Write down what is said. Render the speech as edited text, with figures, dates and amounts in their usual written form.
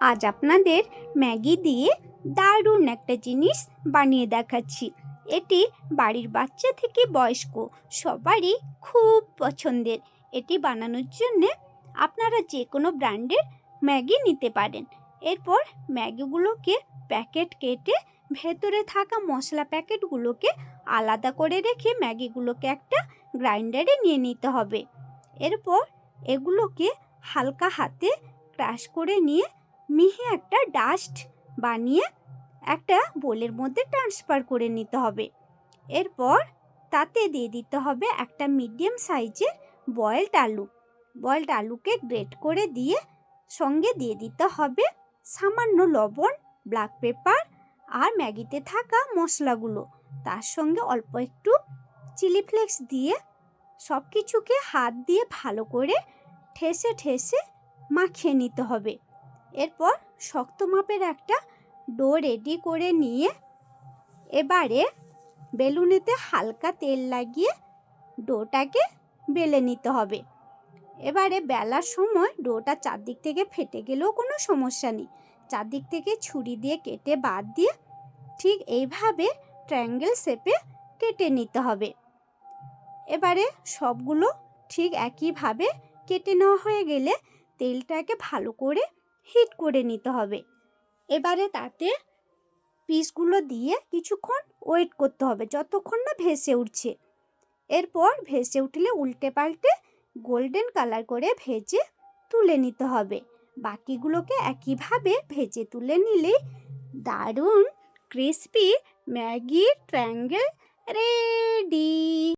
আজ আপনাদের ম্যাগি দিয়ে দারুণ একটা জিনিস বানিয়ে দেখাচ্ছি। এটি বাড়ির বাচ্চা থেকে বয়স্ক সবারই খুব পছন্দের। এটি বানানোর জন্যে আপনারা যে কোনো ব্র্যান্ডের ম্যাগি নিতে পারেন। এরপর ম্যাগিগুলোকে প্যাকেট কেটে ভেতরে থাকা মশলা প্যাকেটগুলোকে আলাদা করে রেখে ম্যাগিগুলোকে একটা গ্রাইন্ডারে নিয়ে নিতে হবে। এরপর এগুলোকে হালকা হাতে ক্রাশ করে নিয়ে মিহি একটা ডাস্ট বানিয়ে একটা বোলের মধ্যে ট্রান্সফার করে নিতে হবে। এরপর তাতে দিয়ে দিতে হবে একটা মিডিয়াম সাইজের বয়েলড আলুকে গ্রেট করে দিয়ে সঙ্গে দিয়ে দিতে হবে সামান্য লবণ, ব্ল্যাক পেপার আর ম্যাগিতে থাকা মশলাগুলো। তার সঙ্গে অল্প একটু চিলি ফ্লেক্স দিয়ে সব কিছুকে হাত দিয়ে ভালো করে ঠেসে ঠেসে মাখিয়ে নিতে হবে। এরপর শক্ত মাপের একটা ডো রেডি করে নিয়ে এবারে বেলুনেতে হালকা তেল লাগিয়ে ডোটাকে বেলে নিতে হবে। এবারে বেলার সময় ডোটা চারদিক থেকে ফেটে গেলেও কোনো সমস্যা নেই। চারদিক থেকে ছুরি দিয়ে কেটে বাদ দিয়ে ঠিক এইভাবে ট্রায়াঙ্গেল শেপে কেটে নিতে হবে। এবারে সবগুলো ঠিক একইভাবে কেটে নেওয়া হয়ে গেলে তেলটাকে ভালো করে হিট করে নিতে হবে। এবারে তাতে পিসগুলো দিয়ে কিছুক্ষণ ওয়েট করতে হবে যতক্ষণ না ভেসে উঠছে। এরপর ভেসে উঠলে উল্টে পাল্টে গোল্ডেন কালার করে ভেজে তুলে নিতে হবে। বাকিগুলোকে একইভাবে ভেজে তুলে নিলেই দারুণ ক্রিসপি ম্যাগি ট্রায়াঙ্গেল রেডি।